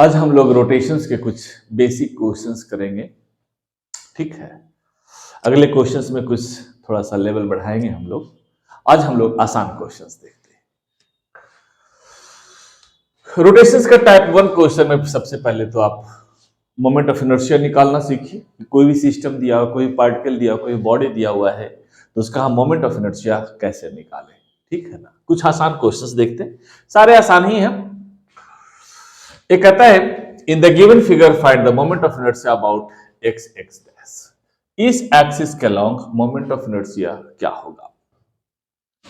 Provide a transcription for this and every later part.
आज हम लोग रोटेशंस के कुछ बेसिक क्वेश्चंस करेंगे। ठीक है, अगले क्वेश्चंस में कुछ थोड़ा सा लेवल बढ़ाएंगे हम लोग। आज हम लोग आसान क्वेश्चंस देखते हैं। रोटेशंस का टाइप 1 क्वेश्चन में सबसे पहले तो आप मोमेंट ऑफ इनर्शिया निकालना सीखिए। कोई भी सिस्टम दिया हो, कोई पार्टिकल दिया हो, कोई बॉडी दिया हुआ है, तो उसका हम मोमेंट ऑफ इनर्शिया कैसे निकालें। ठीक है ना, कुछ आसान क्वेश्चंस देखते हैं, सारे आसान ही हैं। ये कहता है in the given figure find the moment of inertia about X X dash. इस एक्सिस के अलोंग मोमेंट ऑफ इनर्शिया क्या होगा।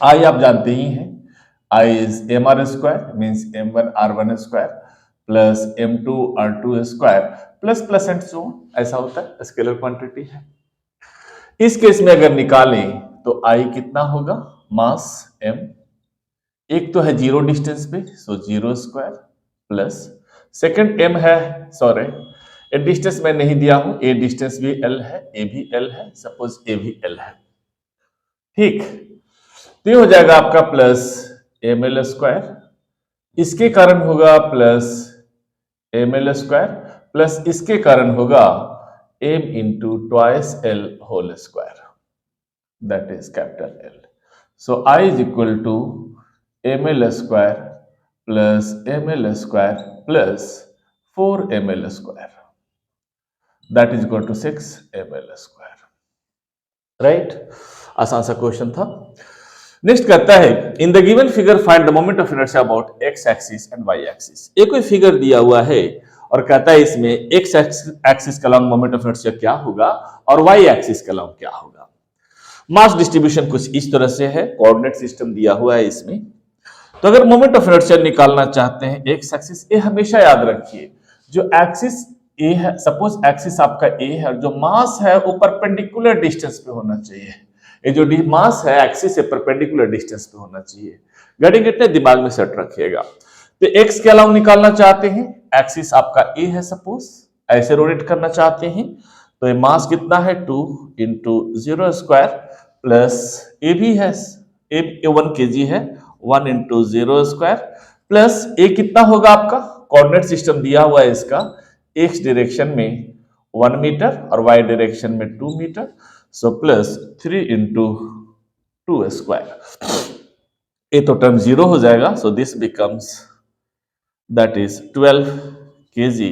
आई आप जानते ही हैं, I is M R square means m1 r1 square plus m2 r2 square plus plus and so ऐसा होता है, स्केलर क्वांटिटी है। इस केस में अगर निकालें तो आई कितना होगा, मास m, एक तो है जीरो डिस्टेंस पे so zero square plus second m है, सॉरी ए डिस्टेंस मैं नहीं दिया हूं, ए डिस्टेंस भी l है, ए भी l है, सपोज ए भी l है। ठीक, तो ये हो जाएगा आपका प्लस एम एल स्क्वायर, इसके कारण होगा plus M L square plus इसके कारण होगा m into twice L whole square, that is capital L। So I is equal to M L square plus M L square plus 4 ml square, that is equal to 6 ml square. Right, आसान सा question था। Next कहता है in the given figure find the moment of inertia about X axis and Y axis. एक कोई figure दिया हुआ है और कहता है इसमें एक्स एक्सिस के अलोंग मोमेंट ऑफ इनर्शिया क्या होगा और वाई एक्सिस के अलोंग क्या होगा। मास डिस्ट्रीब्यूशन कुछ इस तरह से है, कोऑर्डिनेट सिस्टम दिया हुआ है इसमें। तो अगर मोमेंट ऑफ इनर्शिया निकालना चाहते हैं एक्स एक्सिस, ये हमेशा याद रखिए जो एक्सिस ए है, सपोज एक्सिस आपका ए है, जो मास है वो परपेंडिकुलर डिस्टेंस पे होना चाहिए। ये जो मास है एक्सिस से परपेंडिकुलर डिस्टेंस पे होना चाहिए। गेटिंग इट, दिमाग में सेट रखिएगा। तो एक्स के अलावा निकालना चाहते हैं, एक्सिस आपका ए है, सपोज ऐसे रोटेट करना चाहते हैं, तो ये मास कितना है 2 into zero square plus A भी है, ए 1 kg है, 1 इंटू जीरो स्क्वायर प्लस ए कितना होगा आपका, कोऑर्डिनेट सिस्टम दिया हुआ है इसका, एक्स डायरेक्शन में 1 मीटर और वाई डायरेक्शन में 2 metre, so plus 3 into 2 square. ये तो टर्म जीरो हो जाएगा, so this becomes that is 12 kg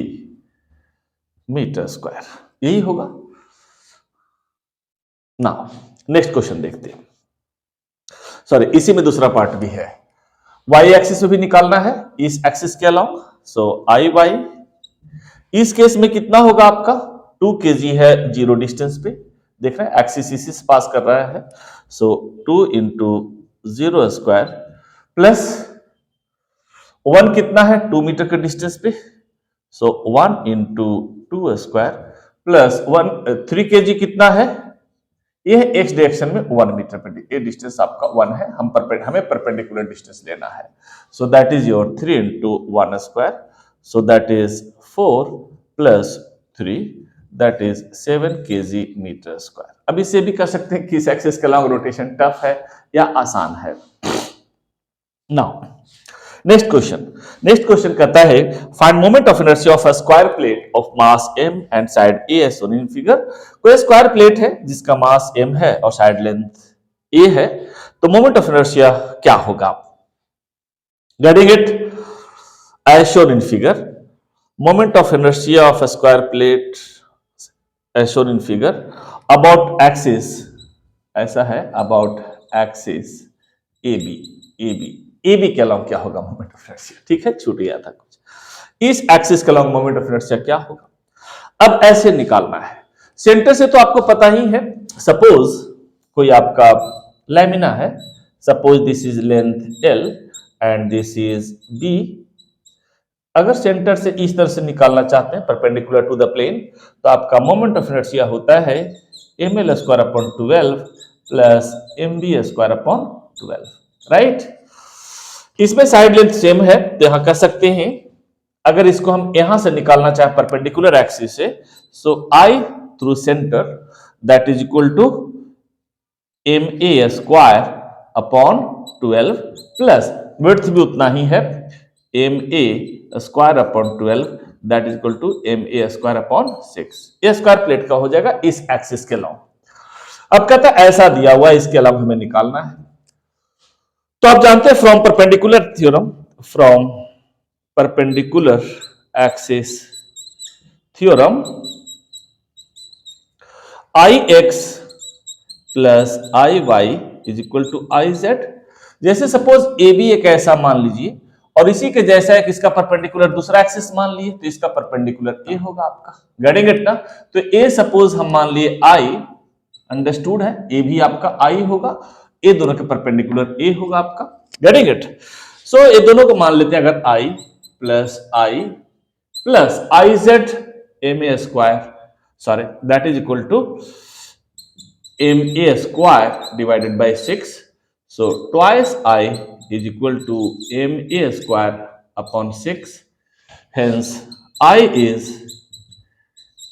metre square, यही होगा ना। नेक्स्ट क्वेश्चन देखते हैं। सॉरी, इसी में दूसरा पार्ट भी है, वाई एक्सिस भी निकालना है इस एक्सिस के अलाउंग। सो आई वाई इस केस में कितना होगा आपका 2 kg है, जीरो डिस्टेंस पे देख रहे हैं, एक्सिस इसी पास कर रहा है, सो 2 इंटू जीरो स्क्वायर प्लस 1 कितना है 2 मीटर के डिस्टेंस पे, सो 1 इंटू 2 स्क्वायर प्लस 3 kg कितना है, ये एक्स डायरेक्शन में 1 मीटर पे, ये डिस्टेंस आपका 1 है, हमें परपेंडिकुलर डिस्टेंस लेना है, so that is your 3 into 1 square, so that is 4 plus 3 that is 7 kg metre square. अब इसे भी कर सकते हैं कि इस एक्सिस के अलावा रोटेशन टफ है या आसान है। नाउ नेक्स्ट क्वेश्चन कहता है find moment of inertia of a square plate of mass m and side a as shown in figure. कोई स्क्वायर प्लेट है जिसका मास m है और साइड लेंथ a है, तो मोमेंट ऑफ इनर्शिया क्या होगा। Getting it, as shown in figure, moment of inertia of a square plate as shown in figure about axis, ऐसा है अबाउट एक्सिस ए बी के अलावा क्या होगा मोमेंट ऑफ इनर्शिया। ठीक है, छूट गया था कुछ, इस एक्सिस के अलावा मोमेंट ऑफ इनर्शिया क्या होगा। अब ऐसे निकालना है, सेंटर से तो आपको पता ही है, सपोज कोई आपका लैमिना है, suppose this is length L and this is B। अगर सेंटर से इस तरह से निकालना चाहते हैं परपेंडिकुलर टू द प्लेन, तो आपका मोमेंट ऑफ इनर्शिया होता है ml square upon 12 plus mb square upon 12, right. इसमें साइड लेंथ सेम है, तो यहां कर सकते हैं, अगर इसको हम यहां से निकालना चाहे परपेंडिकुलर एक्सिस से, so I through centre that is equal to ma square upon 12 plus width भी उतना ही है ma square upon 12 that is equal to M A square upon 6। A square plate का हो जाएगा इस एक्सिस के अलावा। अब कहता है ऐसा दिया हुआ इसके अलावा हमें निकालना है। तो आप जानते हैं from perpendicular theorem, from perpendicular axis theorem, I X plus I Y is equal to I Z. जैसे सपोज ए बी एक ऐसा मान लीजिए और इसी के जैसा एक इसका परपेंडिकुलर दूसरा एक्सिस मान लिए, तो इसका परपेंडिकुलर ए होगा आपका। गेटिंग इट ना? तो ए सपोज हम मान लिए आई, अंडरस्टूड है, ए भी आपका आई होगा, ए दोनों के परपेंडिकुलर ए होगा आपका। Getting it? सो ये दोनों को मान लेते हैं अगर I plus I Z M A square, sorry that is equal to M A square divided by 6. So twice I is equal to ma square upon 6. Hence I is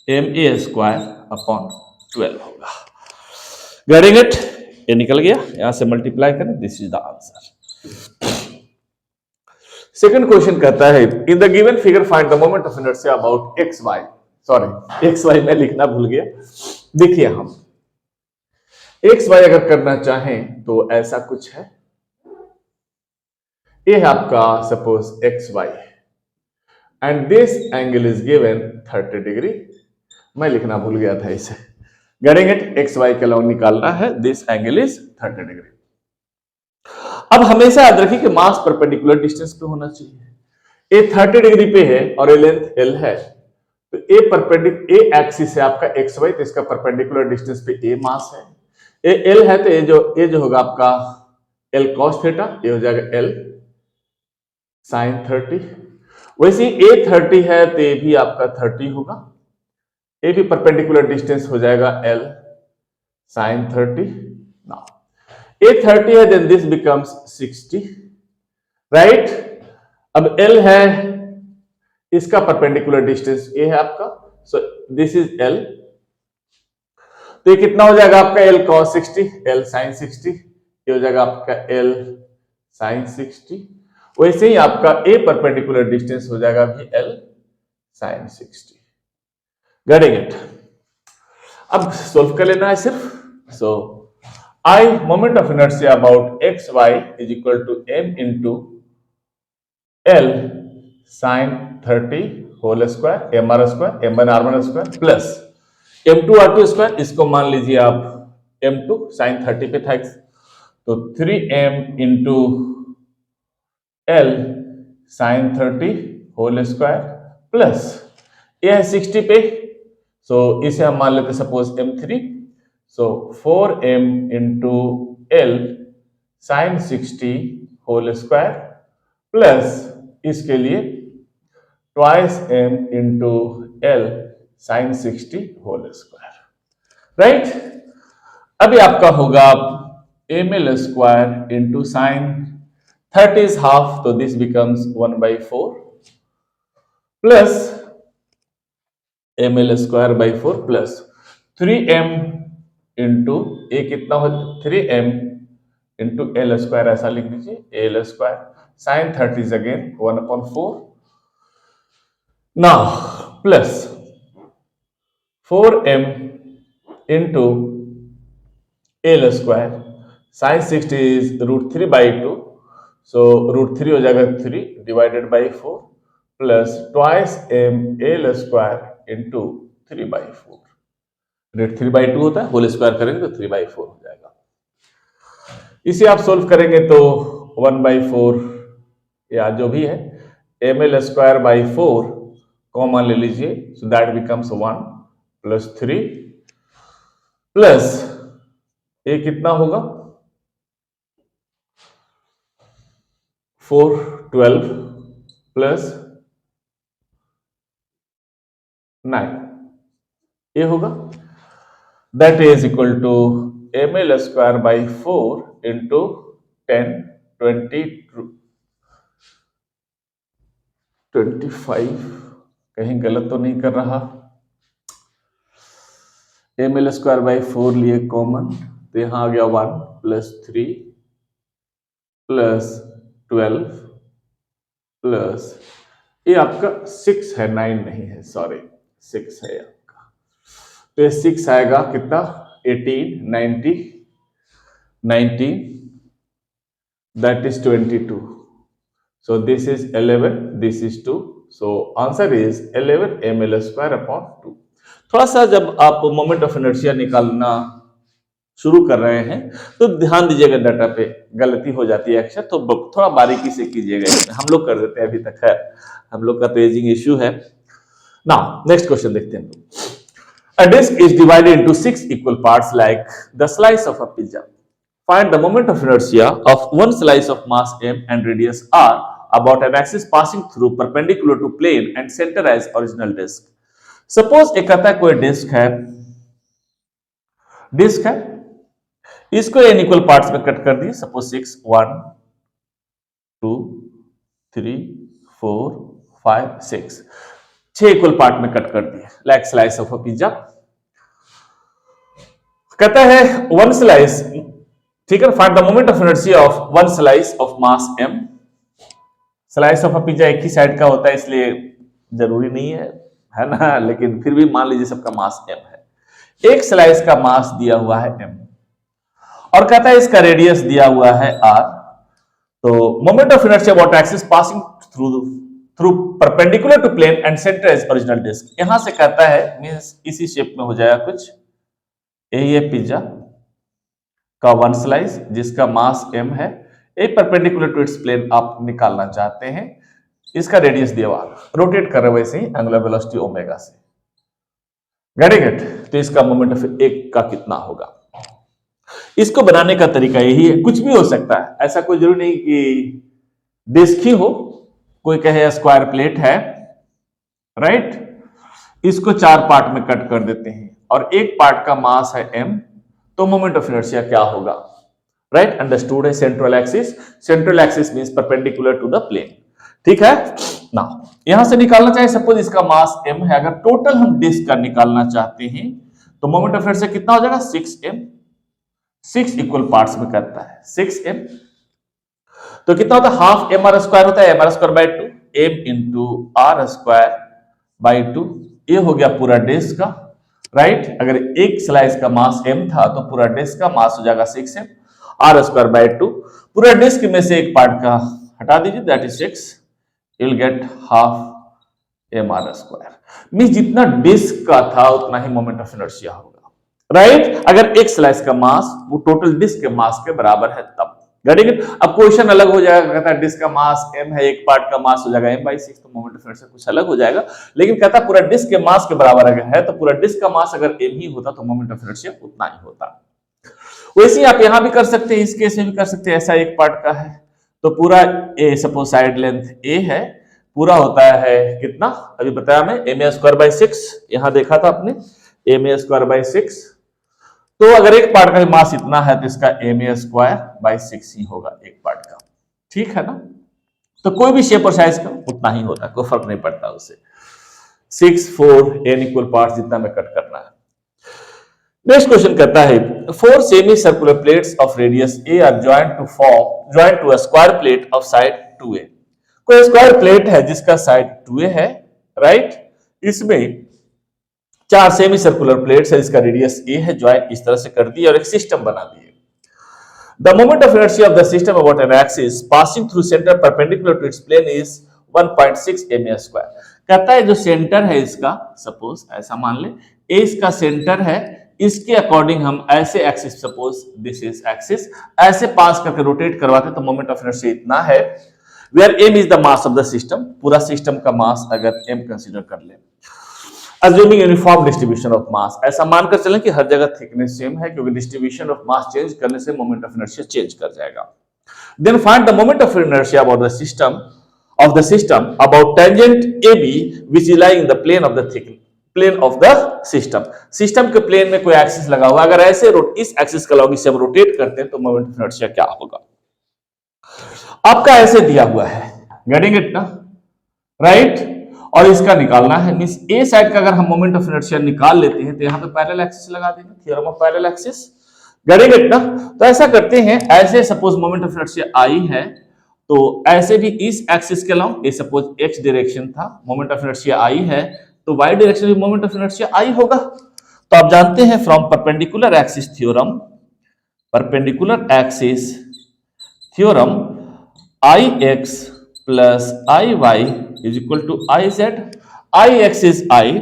ma square upon 12 होगा। Getting it? ये निकल गया, यहां से multiply करें, this is the answer. Second question कहता है in the given figure find the moment of inertia about X Y. Sorry X Y मैं लिखना भूल गया। देखिए हम एक्स वाई अगर करना चाहें तो ऐसा कुछ है, ये है आपका suppose X Y and this angle is given 30 degree. मैं लिखना भूल गया था इसे। Getting it? एक्स वाई का लॉन्ग निकालना है, दिस एंगल इज 30 डिग्री। अब हमेशा याद रखिए कि मास परपेंडिकुलर डिस्टेंस पे होना चाहिए। ये 30 डिग्री पे है और ये लेंथ एल है, तो ए एक्सिस है आपका एक्स वाई, तो इसका परपेंडिकुलर डिस्टेंस पे ए मास है। ए एल है तो ये जो होगा आपका एल कॉस थीटा, ये हो जाएगा एल साइन 30। वैसे ए 30 है तो ये भी आपका 30 होगा, ये भी परपेंडिकुलर डिस्टेंस हो जाएगा एल साइन 30। नाउ ए 30 है देन दिस बिकम्स 60, राइट? अब एल है, इसका परपेंडिकुलर डिस्टेंस ए है आपका, सो दिस इज एल, तो ये कितना हो जाएगा आपका एल कॉस 60 एल साइन 60, ये हो जाएगा आपका एल साइन 60। वैसे ही आपका ए परपेंडिकुलर डिस्टेंस हो जाएगा भी एल साइन 60। Getting it? अब सोल्व कर लेना है सिर्फ। So I moment of inertia about X Y is equal to M into L sine 30 whole square M R square M one R one square plus M two R two square, इसको मान लीजिए आप M to sign 30 पे था, तो 3m into L sine 30 whole square plus ये है 60 पे, सो इसे हम मान लेते suppose m3, so 4m into L sine 60 whole square plus इसके लिए twice m into L sine 60 whole square, right? अभी आपका होगा M L square into sine 30 is half, तो this becomes 1/4 plus M L square by 4 plus 3m into A कितना हो 3m into L square, ऐसा लिख दीजिए L square sine 30 is again 1/4 now plus 4m into L square sine 60 is √3/2, so √3 हो जाएगा 3 divided by 4 plus twice M L square into 3/4। √3/2 होता है, whole square करेंगे तो 3/4 हो जाएगा। इसे आप सोल्व करेंगे तो 1/4 या जो भी है M L square by 4 common ले लीजिए, so that becomes 1 plus 3 plus ये कितना होगा 4 12 प्लस 9 ये होगा, that is equal to M L square by 4 into 10 25, कहीं गलत तो नहीं कर रहा, एम एल स्क्वायर बाई 4 लिए कॉमन, तो यहां आ गया 1 प्लस 3 प्लस 12 प्लस ये आपका 6 है, 9 नहीं है, सॉरी 6 है आपका। तो ये 6 आएगा कितना, 18, 90, 19, that is 22. So this is 11, this is 2. So answer is 11 ml square upon 2. थोड़ा सा जब आप मोमेंट ऑफ इनर्शिया निकालना शुरू कर रहे हैं तो ध्यान दीजिएगा डाटा पे, गलती हो जाती है अक्सर, तो थोड़ा बारीकी से कीजिएगा। हम लोग कर देते हैं अभी तक, है हम लोग का तो एजिंग इश्यू है ना। नेक्स्ट क्वेश्चन देखते हैं। A disk is divided into 6 equal parts like the slice of a pizza. Find the moment of inertia of one slice of mass m and radius r about an axis passing through perpendicular to plane and center as original disk. Suppose एक कहता है कोई disc है, इसको n equal parts में cut कर दिए। Suppose 6, 1, 2, 3, 4, 5, 6, 6 equal part में कट कर दिए, like slice of a pizza. कहता है वन स्लाइस, ठीक है, find the moment of inertia of one slice of mass m। Slice of a pizza एक ही साइड का होता है इसलिए जरूरी नहीं है ना, लेकिन फिर भी मान लीजिए सबका मास m है। एक स्लाइस का मास दिया हुआ है m और कहता है इसका रेडियस दिया हुआ है r। तो moment of inertia about axis passing through perpendicular to plane and centre as original disc. यहां से कहता है मींस इसी शेप में हो जाएगा कुछ, ये पिज्जा का वन स्लाइस जिसका मास m है, ए परपेंडिकुलर टू इट्स प्लेन आप निकालना चाहते हैं, इसका रेडियस दिया हुआ, रोटेट कर रहे वैसे ही एंगुलर वेलोसिटी ओमेगा से, गेटिंग इट। तो इसका मोमेंट ऑफ एक का कितना होगा। इसको बनाने का तरीका यही है, कुछ भी हो सकता है, ऐसा कोई जरूरी नहीं कि डिस्क ही हो, कोई कहे स्क्वायर प्लेट है, राइट, इसको 4 पार्ट में कट कर देते हैं और एक पार्ट का मास है m, तो मोमेंट ऑफ इनर्शिया क्या होगा, राइट, अंडरस्टूड है। Central axis means perpendicular to the plane, ठीक है ना। यहां से निकालना चाहिए, सपोज इसका मास m है, अगर टोटल हम डिस्क का निकालना चाहते हैं तो मोमेंट ऑफ इनर्शिया कितना हो जाएगा, 6m, 6 इक्वल पार्ट्स में करता है 6m, तो कितना होता है, हाफ m r स्क्वायर होता है, m r square by 2, m into r square by 2, ये हो गया पूरा डिस्क का, राइट। अगर एक स्लाइस का मास m था तो पूरा डिस्क का मास हो जाएगा 6m, r स्क्वायर बाय 2, पूरा डिस्क में से एक पार्ट का हटा दीजिए, that is 6, you will get half m r square. Means जितना डिस्क का था उतना ही मोमेंट ऑफ इनर्शिया होगा, राइट। अगर एक स्लाइस का मास वो टोटल डिस्क के मास के बराबर है तब, गेटिंग इट। अब क्वेश्चन अलग हो जाएगा, कहता है डिस्क का मास m है, एक पार्ट का मास हो जाएगा m/6, तो मोमेंट ऑफ इनर्शिया कुछ अलग हो जाएगा, लेकिन कहता है पूरा डिस्क के मास के बराबर अगर है तो पूरा डिस्क का मास अगर m ही होता तो मोमेंट ऑफ इनर्शिया उतना ही होता। वैसे ही आप यहां भी कर सकते हैं, इस केस में भी कर सकते हैं। ऐसा एक पार्ट का है तो पूरा a, suppose side length a है, पूरा होता है कितना, अभी बताया मैं, m स्क्वायर बाय 6, यहां देखा था आपने m स्क्वायर बाय 6, तो अगर एक पार्ट का मास इतना है तो इसका m स्क्वायर बाय 6 ही होगा एक पार्ट का, ठीक है ना। तो कोई भी शेप और साइज का उतना ही होता है, कोई फर्क नहीं पड़ता उससे। 6, 4 n इक्वल पार्ट जितना में कट करना है। नेक्स्ट क्वेश्चन कहता है 4 semi circular plates of radius a are joint to a square plate of side 2a। कोई स्क्वायर प्लेट है जिसका साइड 2a है, राइट, इसमें 4 सेमी सर्कुलर प्लेट्स है, इसका रेडियस a है, ज्वाइंट इस तरह से कर दिए और एक सिस्टम बना दिए। The moment of inertia of the system about an axis passing through centre perpendicular to its plane is 1.6 m square. कहता है जो सेंटर है इसका, सपोज ऐसा मान ले a इसका सेंटर है, इसके अकॉर्डिंग हम ऐसे axis, suppose this is axis, ऐसे पास करके रोटेट करवाते तो मोमेंट ऑफ इनर्शिया इतना है, where m is the mass of the system. पूरा सिस्टम का मास अगर m कंसीडर कर ले, Assuming uniform distribution of mass, ऐसा मानकर चलें कि हर जगह थिकनेस सेम है, क्योंकि डिस्ट्रीब्यूशन ऑफ मास चेंज करने से मोमेंट ऑफ इनर्शिया चेंज कर जाएगा। Then find the moment of inertia about the system about tangent AB which is lying in the plane of the system. System के plane में कोई axis लगा हुआ, अगर ऐसे इस एक्सिस का लॉन्ग से हम रोटेट करते हैं तो मोमेंट ऑफ इनर्शिया क्या होगा। आपका ऐसे दिया हुआ है, गेटिंग इट ना, राइट, और इसका निकालना है। मींस ए साइड का अगर हम मोमेंट ऑफ इनर्शिया निकाल लेते हैं तो यहां पे पैरेलल एक्सिस लगा देंगे, theorem of parallel axis, getting it ना। तो ऐसा करते हैं, ऐसे suppose moment of inertia I है तो ऐसे भी इस एक्सिस के अलाउंग, ये सपोज एक्स डायरेक्शन था, मोमेंट ऑफ इनर्शिया आई है, तो वाई डायरेक्शन में मोमेंट ऑफ इनर्शिया आई होगा। तो आप जानते हैं from perpendicular axis theorem, perpendicular axis theorem, I X plus I Y is equal to I Z. I x is I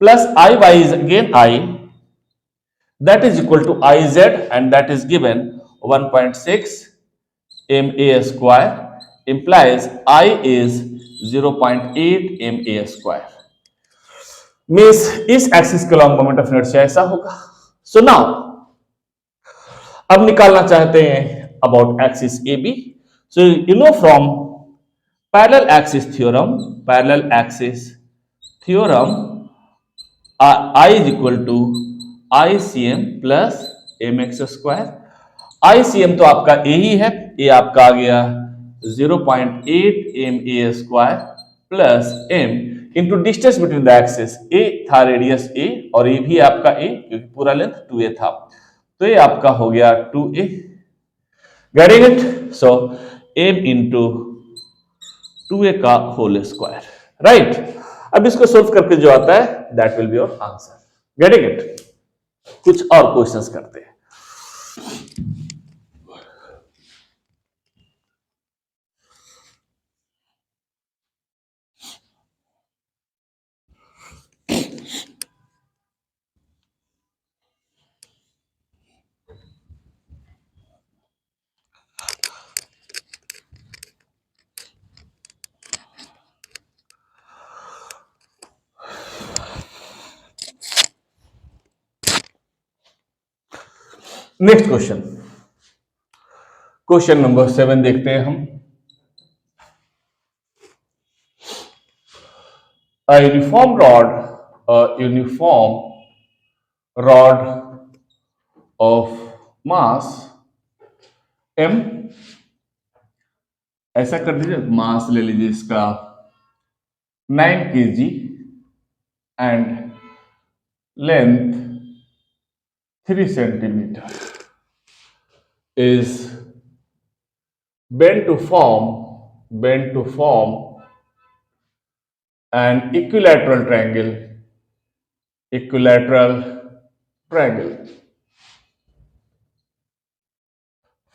plus iy is again I, that is equal to iz, and that is given 1.6 ma square, implies I is 0.8 ma square, means इस axis के along moment of inertia ऐसा होगा। So now अब निकालना चाहते हैं about axis A B. So you know from parallel axis theorem, parallel axis theorem, I is equal to ICM plus mx square. ICM तो आपका a ही है, ये आपका आ गया 0.8 ma square plus m into distance between the axis. a था radius a और ये भी आपका a क्योंकि पूरा लेंथ 2a था, तो ये आपका हो गया 2a। Getting it? So m into 2a का होल स्क्वायर, राइट। अब इसको सोल्व करके जो आता है that will be your answer. Getting it? कुछ और क्वेश्चंस करते हैं। नेक्स्ट क्वेश्चन, क्वेश्चन नंबर 7 देखते हैं हम। A uniform rod of mass m, ऐसा कर दीजिए, मास ले लीजिए इसका 9 kg and length 3 centimeter is bent to form an equilateral triangle.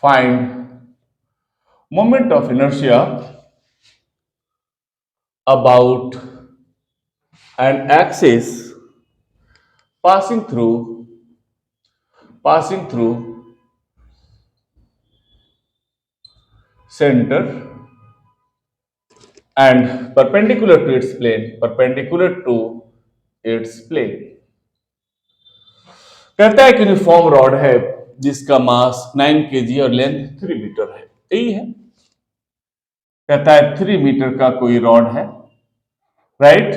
Find moment of inertia about an axis passing through center and perpendicular to its plane, कहता है कि uniform rod है जिसका मास 9 kg और लेंथ 3 मीटर है, यही है। कहता है 3 मीटर का कोई रॉड है, राइट,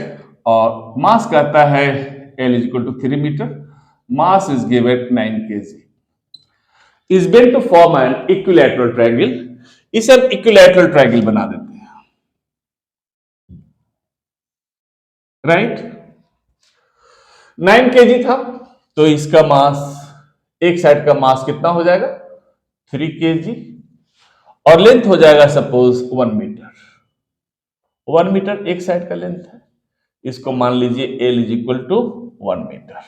और मास कहता है L is equal to 3 metre, mass is given 9 kg, is bent to form an equilateral triangle। इसे हम इक्विलैटरल ट्रायंगल बना देते हैं, राइट। 9 kg था तो इसका मास, एक साइड का मास कितना हो जाएगा 3 kg, और लेंथ हो जाएगा सपोज 1 मीटर। 1 मीटर एक साइड का लेंथ है, इसको मान लीजिए L is equal to 1 metre,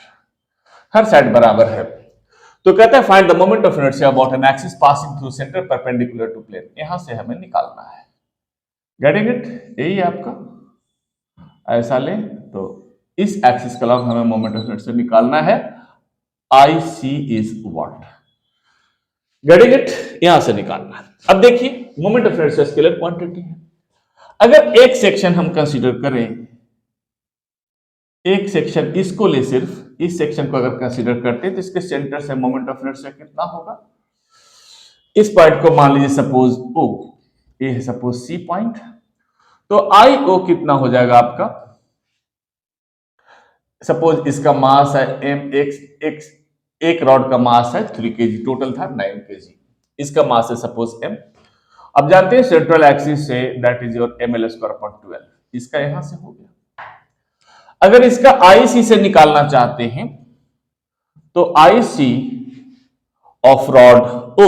हर साइड बराबर है। तो कहता है find the moment of inertia about an axis passing through centre perpendicular to plane. यहां से हमें निकालना है। Getting it? यही है आपका, ऐसा ले तो इस एक्सिस के अलावा हमें मोमेंट ऑफ इनर्शिया निकालना है। आई सी इज व्हाट? Getting it? यहां से निकालना है। अब देखिए moment of inertia scalar quantity है। अगर एक सेक्शन हम कंसीडर करें, एक सेक्शन इसको ले, सिर्फ इस सेक्शन को अगर कंसीडर करते हैं तो इसके सेंटर से मोमेंट ऑफ इनर्शिया कितना होगा। इस पॉइंट को मान लीजिए सपोज O, ये है सपोज C पॉइंट, तो आई ओ कितना हो जाएगा आपका, सपोज इसका मास है m, एक रॉड का मास है 3 kg, टोटल था 9 kg, इसका मास है सपोज m। अब जानते हैं central axis say that is your ml square upon 12, इसका यहां से हो गया। अगर इसका IC से निकालना चाहते हैं तो IC ऑफ रॉड O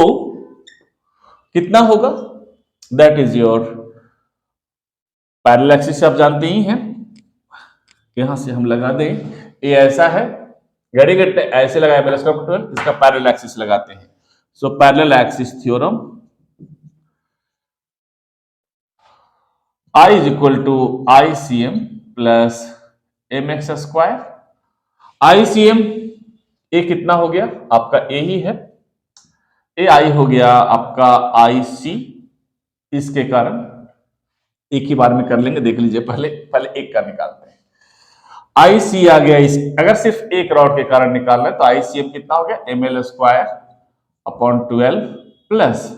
कितना होगा, that is your parallel axis. आप जानते ही हैं, यहां से हम लगा दें, ये ऐसा है, घड़ी घट्टे ऐसे लगाए मेरा स्क्वायर 12, इसका पैरेलल एक्सिस लगाते हैं। सो parallel axis theorem, I is equal to ICM plus mx square. ICM ए कितना हो गया आपका, ए ही है, ए आई हो गया आपका IC, इसके कारण एक ही बार में कर लेंगे, देख लीजिए, पहले पहले एक का निकालते हैं। IC आ गया, इस अगर सिर्फ एक रॉड के कारण निकालना है तो ICM कितना हो गया, ml स्क्वायर अपॉन 12 प्लस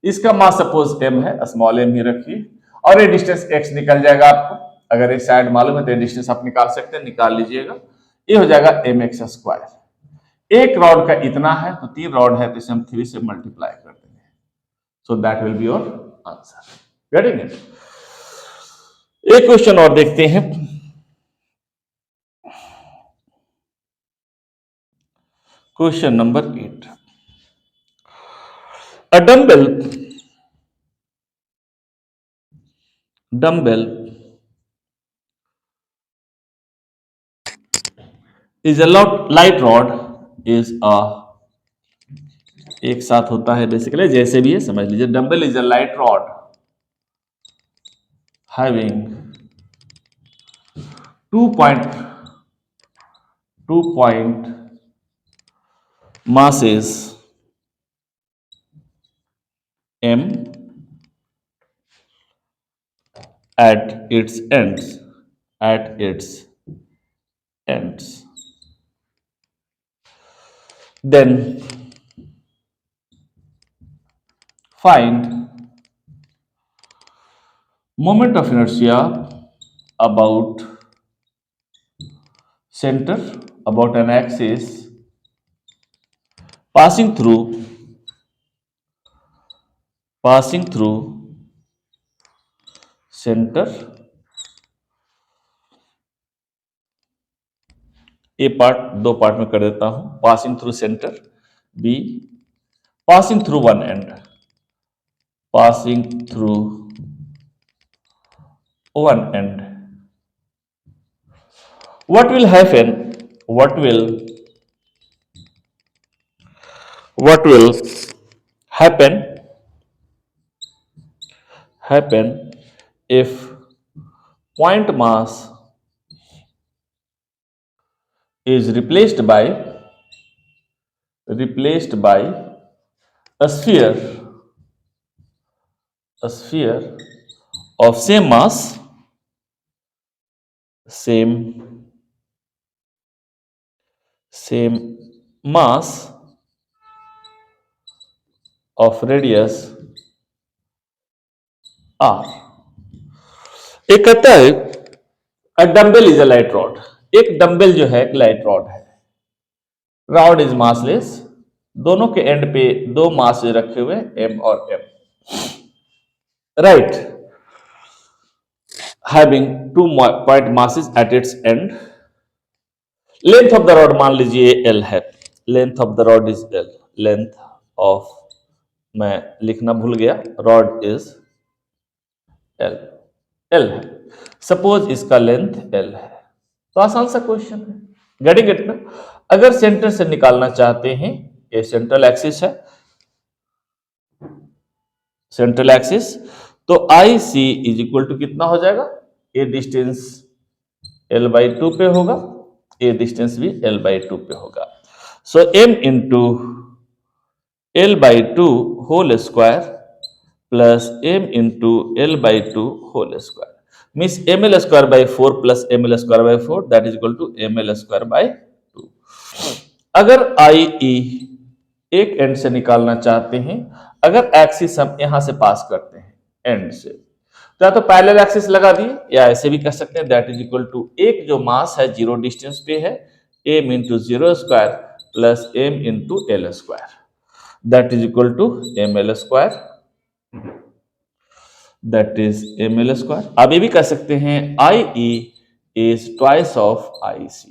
इसका मास सपोज m है, स्मॉल m ही रखिए, और ये डिस्टेंस x निकल जाएगा आपको, अगर ये साइड मालूम है तो ये डिस्टेंस आप निकाल सकते हैं, निकाल लीजिएगा, ये हो जाएगा mx स्क्वायर। एक रॉड का इतना है तो 3 रॉड है तो इसे हम 3 से मल्टीप्लाई कर देंगे, so that will be your answer. Getting it? एक क्वेश्चन और देखते हैं। Question number 8, a dumbbell is a light rod is a, एक साथ होता है बेसिकली, जैसे भी है समझ लीजिए, dumbbell is a light rod having 2 point masses m at its ends, then find moment of inertia about center, about an axis passing through center। A part 2 part में कर देता हूं, passing through centre, be passing through one and, what will happen, what will happen if point mass is replaced by a sphere of same mass of radius r। एक कहता है a dumbbell is a light rod, एक dumbbell जो है एक light rod है, rod is massless, दोनों के एंड पे 2 मास रखे हुए m और m, right, having 2 point masses at its and, length of the rod मान लीजिए l है, length of the rod is l, length of, मैं लिखना भूल गया, रॉड इज l है, सपोज इसका लेंथ l है, तो आसान सा क्वेश्चन है, गेटिंग इट ना? अगर सेंटर से निकालना चाहते हैं, ये सेंट्रल एक्सिस है, सेंट्रल एक्सिस, तो IC इज इक्वल टू कितना हो जाएगा, ये डिस्टेंस l/2 पे होगा, ये डिस्टेंस भी l/2 पे होगा, so m into l/2 whole square plus m into l/2 whole square, means ml square by 4 plus ml square by 4, that is equal to ml square by 2। अगर IE एक and से निकालना चाहते हैं, अगर एक्सिस हम यहां से पास करते हैं एंड से, तो या तो पैरेलल एक्सिस लगा दिए या ऐसे भी कर सकते हैं, दैट इज इक्वल टू एक जो मास है 0 डिस्टेंस पे है, m into 0 square plus m into l square, that is equal to ml square, that is ml square. आप ये भी कर सकते हैं IE is twice of IC।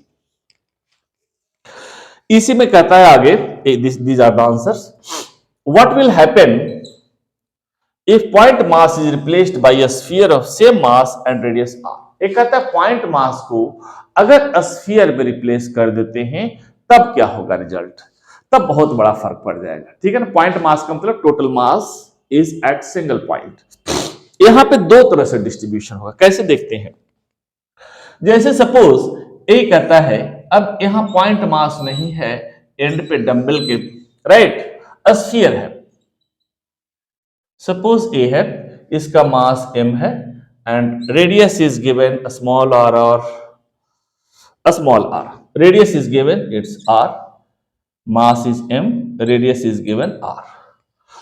इसी में कहता है आगे, these are the answers, what will happen if point mass is replaced by a sphere of same mass and radius R. एक कहता है पॉइंट मास को अगर स्फीयर में रिप्लेस कर देते हैं तब क्या होगा रिजल्ट, तब बहुत बड़ा फर्क पड़ जाएगा, ठीक है ना। पॉइंट मास का मतलब total mass is at single point. यहां पे दो तरह से डिस्ट्रीब्यूशन होगा, कैसे देखते हैं। जैसे सपोज ए कहता है, अब यहां पॉइंट मास नहीं है एंड पे डंबल के, राइट, स्फीयर है। सपोज ए है, इसका मास m है and radius is given small r और small r। Radius is given it's r, mass is m, radius is given r।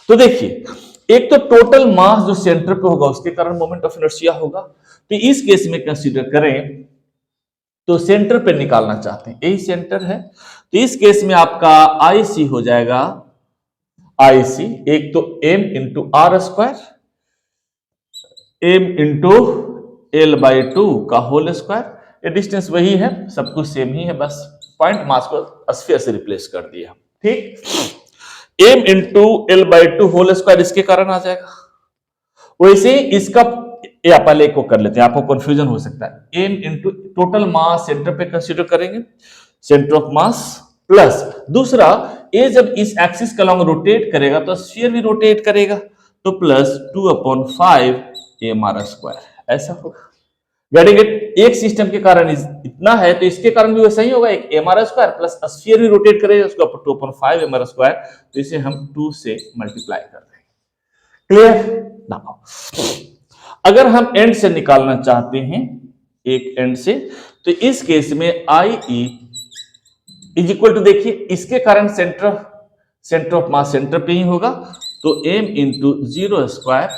तो देखिए, एक तो टोटल मास जो सेंटर पे होगा उसके कारण मोमेंट ऑफ इनर्शिया होगा। तो इस केस में कंसीडर करें तो सेंटर पे निकालना चाहते हैं, यही सेंटर है, तो इस केस में आपका आई सी हो जाएगा, आई सी एक तो m इंटू R square, m into L by two का होल स्क्वायर। ये डिस्टेंस वही है, सब कुछ सेम ही है, बस पॉइंट मास को स्फीयर से रिप्लेस कर दिया, ठीक। m into L by two whole square इसके कारण आ जाएगा। वैसे इसका या पहले को कर लेते हैं, आपको कंफ्यूजन हो सकता है। m into total mass centre पे कंसीडर करेंगे, सेंटर ऑफ मास, प्लस दूसरा ए जब इस एक्सिस का लॉन्ग रोटेट करेगा तो स्फीयर भी रोटेट करेगा, तो प्लस 2/5 एम आर स्क्वायर ऐसा होगा। Getting it. एक सिस्टम के कारण इतना है तो इसके कारण भी वैसा ही होगा, एक M R square plus sphere भी रोटेट करेगा, उसको 2/5 एम आर स्क्वायर, तो इसे हम 2 से मल्टीप्लाई कर देंगे। क्लियर ना। अगर हम एंड से निकालना चाहते हैं, एक एंड से, तो इस केस में आई ई इज इक्वल टू, देखिए इसके कारण सेंटर ऑफ मास सेंटर पे ही होगा, तो m into 0 square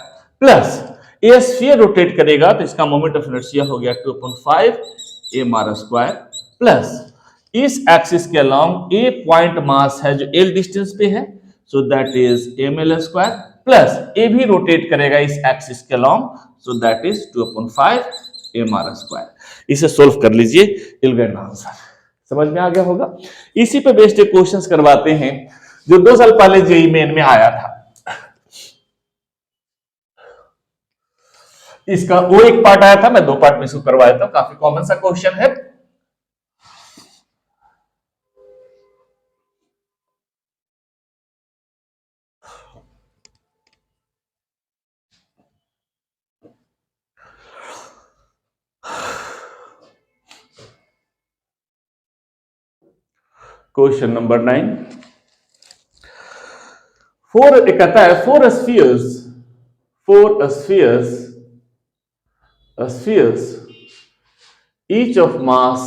plus a sphere rotate करेगा तो इसका मोमेंट ऑफ इनर्शिया हो गया 2/5 एम आर स्क्वायर, प्लस इस एक्सिस के अलोंग ए पॉइंट मास है जो एल डिस्टेंस पे है, so that is M L square, plus A भी रोटेट करेगा इस एक्सिस के along, so that is 2/5 M R square. इसे सोल्व कर लीजिए, you'll get an आंसर। समझ में आ गया होगा। इसी पे बेस्ड एक क्वेश्चंस करवाते हैं जो 2 साल पहले जेईई मेन में आया था। इसका वो एक पार्ट आया था, मैं 2 पार्ट में इसको करवाया था, काफी कॉमन सा क्वेश्चन है। Question number 9। कहता है four spheres each of mass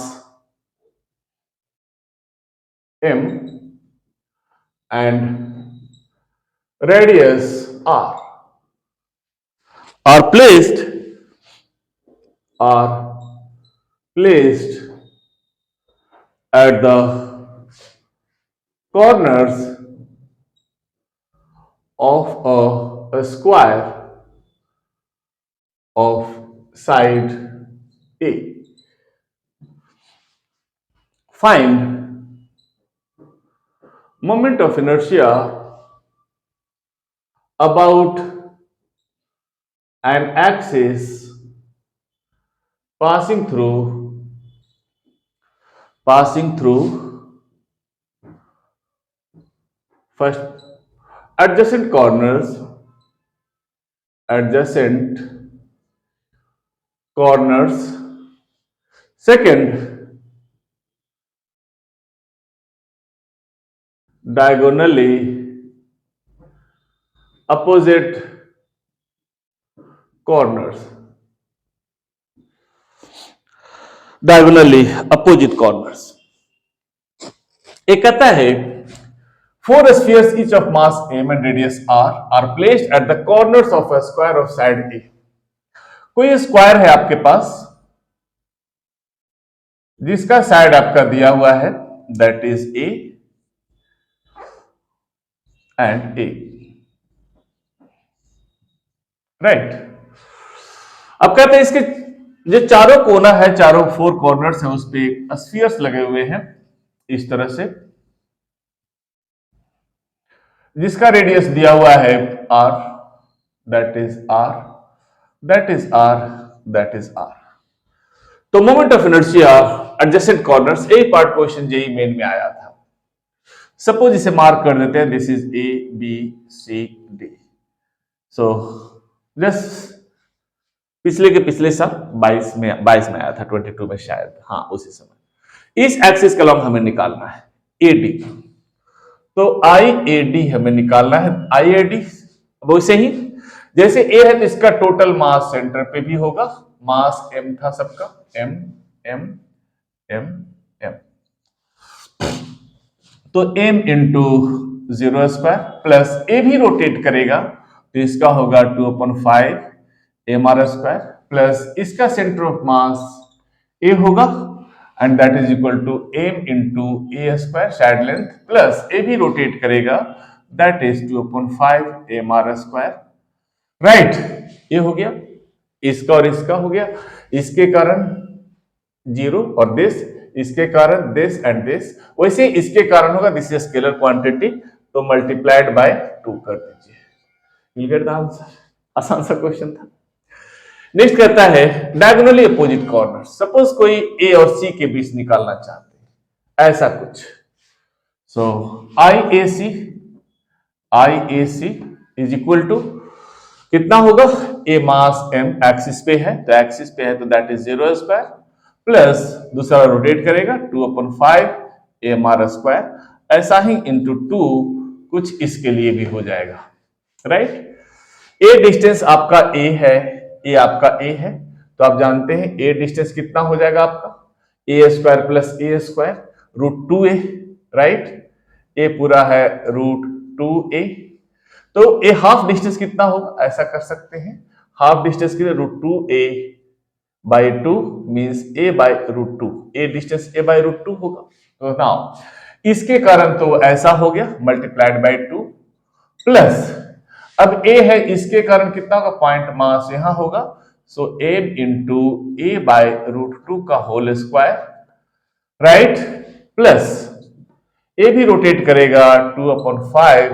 m and radius r are placed at the corners of a square of side A. Find moment of inertia about an axis passing through first adjacent corners, second diagonally opposite corners, एक कहता है four spheres each of mass m and radius r are placed at the corners of a square of side A. कोई square है आपके पास जिसका side आपका दिया हुआ है, that is A and A, right. अब कहते हैं इसके जो चारों कोना है, चारों 4 कॉर्नर्स हैं, उस पे स्फीयर्स लगे हुए हैं इस तरह से, जिसका रेडियस दिया हुआ है r, that is R, that is R, that is R. तो moment of inertia adjacent corners एक पार्ट क्वेश्चन जेई मेन में आया था। सपोज इसे मार्क कर देते हैं, this is A B C D. So just पिछले के पिछले साल 22 में आया था, 22 में शायद, हाँ उसी समय। इस एक्सिस का लॉन्ग हमें निकालना है एडी, तो आई ए डी हमें निकालना है। आई ए डी वैसे ही जैसे ए है तो इसका टोटल मास सेंटर पे भी होगा, मास एम था सबका, एम एम एम एम, तो एम इंटू 0² प्लस ए भी रोटेट करेगा तो इसका होगा 2/5 mr² प्लस इसका सेंटर ऑफ मास ए होगा and that is equal to M into a² side length plus A भी रोटेट करेगा दैट इज 2/5 mr²। राइट, ये हो गया, इसका और इसका हो गया, इसके कारण 0 और दिस, इसके कारण दिस एंड दिस, वैसे इसके कारण होगा दिस इज स्केलर क्वांटिटी तो मल्टीप्लाइड बाय 2 कर दीजिए। You get the answer. आसान सा क्वेश्चन था। नेक्स्ट कहता है डायगोनली अपोजिट कॉर्नर। सपोज कोई ए और सी के बीच निकालना चाहते हैं, ऐसा कुछ। सो आई ए सी इज इक्वल टू कितना होगा, ए मास एम एक्सिस पे है तो एक्सिस पे है तो दैट इज 0² प्लस दूसरा रोटेट करेगा 2/5 mr², ऐसा ही इंटू 2 कुछ इसके लिए भी हो जाएगा। राइट, ए डिस्टेंस आपका ए है, ए आपका ए है तो आप जानते हैं ए डिस्टेंस कितना हो जाएगा आपका, a² plus a² √2a। Right, ए पूरा है √2a, तो ए हाफ डिस्टेंस कितना होगा, ऐसा कर सकते हैं, हाफ डिस्टेंस के लिए √2a by 2 means a by √2, A distance a by √2 होगा। तो नाउ इसके कारण तो ऐसा हो गया मल्टीप्लाइड बाई 2 प्लस अब ए है, इसके कारण कितना होगा, पॉइंट मास यहां होगा, सो एम इंटू ए बाई √2 का whole square. Right, plus A भी रोटेट करेगा 2/5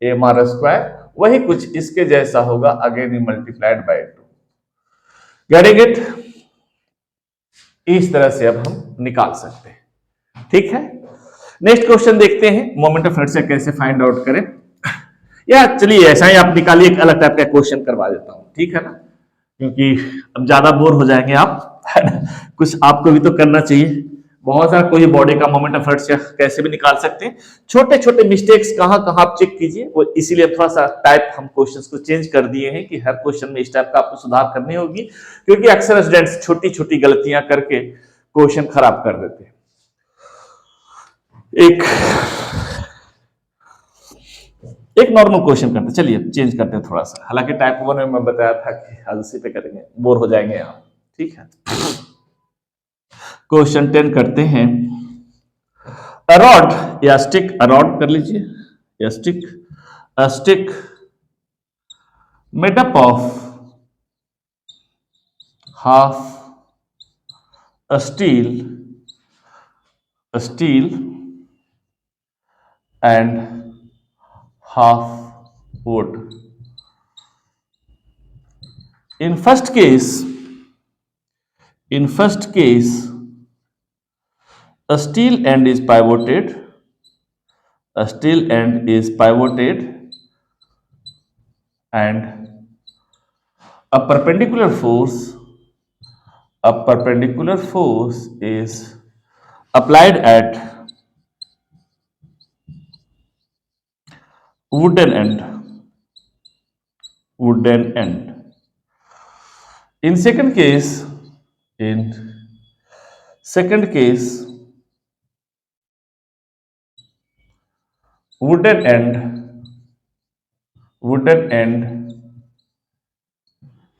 mr², वही कुछ इसके जैसा होगा, again multiplied by 2। Getting it? इस तरह से अब हम निकाल सकते हैं। ठीक है, नेक्स्ट क्वेश्चन देखते हैं, मोमेंट ऑफ इनर्शिया कैसे फाइंड आउट करें। या चलिए ऐसा ही आप निकालिए, एक अलग टाइप का क्वेश्चन करवा देता हूं, ठीक है ना, क्योंकि अब ज्यादा बोर हो जाएंगे आप, है ना, कुछ आपको भी तो करना चाहिए। बहुत सारा कोई बॉडी का मोमेंट ऑफ इनर्शिया कैसे भी निकाल सकते हैं, छोटे छोटे मिस्टेक्स कहां कहां आप चेक कीजिए, वो इसीलिए थोड़ा सा टाइप हम क्वेश्चंस को चेंज कर दिए हैं कि हर क्वेश्चन में इस टाइप का आपको सुधार करनी होगी, क्योंकि अक्सर स्टूडेंट्स छोटी छोटी गलतियां करके क्वेश्चन खराब कर देते हैं। एक नॉर्मल क्वेश्चन करते हैं, चलिए चेंज करते हैं थोड़ा सा, हालांकि टाइप 1 में मैं बताया था कि आज उसी पे करेंगे, बोर हो जाएंगे आप। ठीक है, क्वेश्चन 10 करते हैं। अ रॉड या स्टिक, अ रॉड कर लीजिए या stick, a stick made up of half a steel and half wood. In first case, a steel end is pivoted, and a perpendicular force is applied at wooden end. In second case, wooden end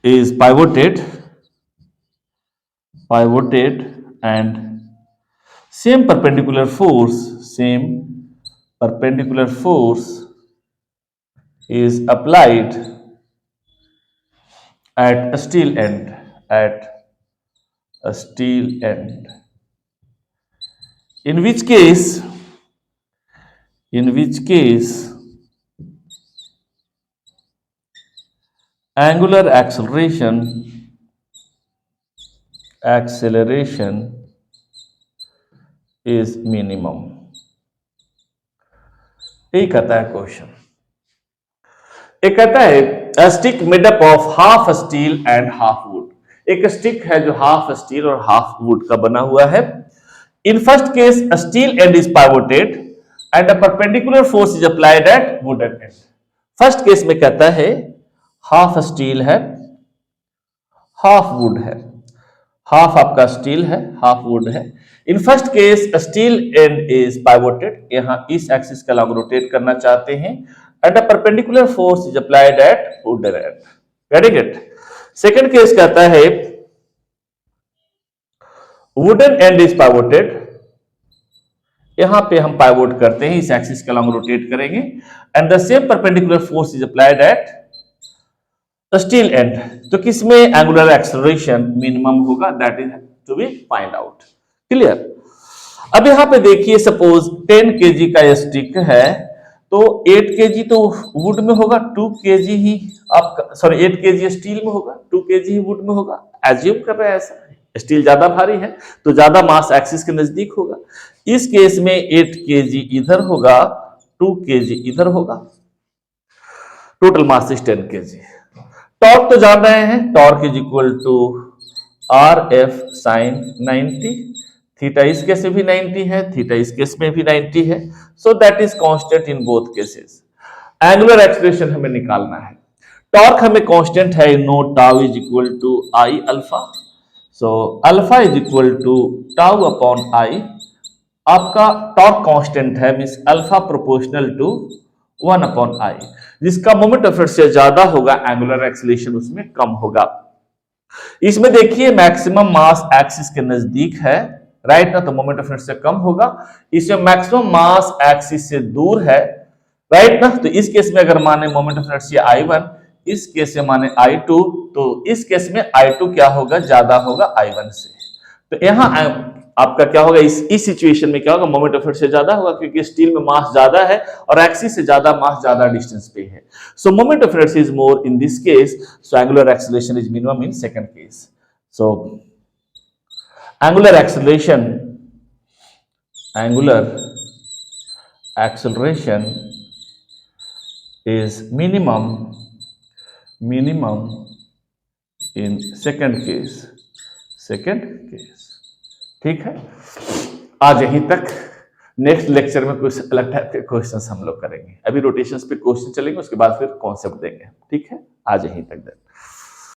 is pivoted and same perpendicular force is applied at a steel end, in which case angular acceleration is minimum. यही कहता है question. एक कहता है a stick made up of half steel and half would. एक stick है जो half steel और हाफ वुड का बना हुआ है। In first case steel and is pivoted and a perpendicular force is applied eight wooden and. First case में कहता है हाफ स्टील है, हाफ वुड है, हाफ आपका स्टील है, हाफ वुड है। In first case steel and is pivoted, यहां इस एक्सिस का लॉन्ग रोटेट करना चाहते हैं and a perpendicular force is applied eight wooden and. Getting it? Second case कहता है वुडन एंड इज पाइवोटेड, यहां पे हम पाइवोट करते हैं, इस एक्सिस का लॉन्ग रोटेट करेंगे and the same perpendicular force is applied at steel end. तो किसमें एंगुलर एक्सेलरेशन मिनिमम होगा, that is to be find out. Clear? अब यहां पे देखिए सपोज 10 केजी का स्टिक है तो 8 केजी तो वुड में होगा, 2 केजी ही आपका, सॉरी 8 केजी स्टील में होगा, 2 केजी ही वुड में होगा। एज्यूम कर रहे हैं ऐसा, स्टील ज्यादा भारी है तो ज्यादा मास एक्सिस के नजदीक होगा। इस केस में 8 केजी इधर होगा, 2 केजी इधर होगा, total mass is 10 kg. Torque तो जान रहे हैं, torque is equal to R F sine 90, theta इस केस में भी 90 है, थीटा इस केस में भी 90 है, so that is constant in both cases. Angular acceleration हमें निकालना है। टॉर्क हमें कांस्टेंट है, no tau is equal to I alpha, so alpha is equal to tau upon I. आपका टॉर्क कांस्टेंट है, means alpha proportional to 1 upon I, जिसका moment of inertia ज्यादा होगा, एंगुलर एक्सेलरेशन उसमें कम होगा। इसमें देखिए मैक्सिमम मास एक्सिस के नजदीक है, राइट ना, तो मोमेंट ऑफ इनर्शिया कम होगा। इसमें मैक्सिमम मास एक्सिस से दूर है, राइट ना, तो इस केस में अगर माने मोमेंट ऑफ इनर्शिया I1, इस केस में माने I2, तो इस केस में I2 क्या होगा, ज्यादा होगा I1 से। तो यहां आपका क्या होगा, इस सिचुएशन में क्या होगा, मोमेंट ऑफ इनर्शिया ज्यादा होगा क्योंकि स्टील में मास ज्यादा है और एक्सिस से ज्यादा मास ज्यादा डिस्टेंस पे है। सो moment of inertia is more in this case, so angular acceleration is minimum in second case. So angular acceleration is minimum in second case। ठीक है, आज यहीं तक। नेक्स्ट लेक्चर में कुछ अलग टाइप के क्वेश्चंस हम लोग करेंगे। अभी रोटेशंस पे क्वेश्चन चलेंगे, उसके बाद फिर कॉन्सेप्ट देंगे। ठीक है, आज यहीं तक।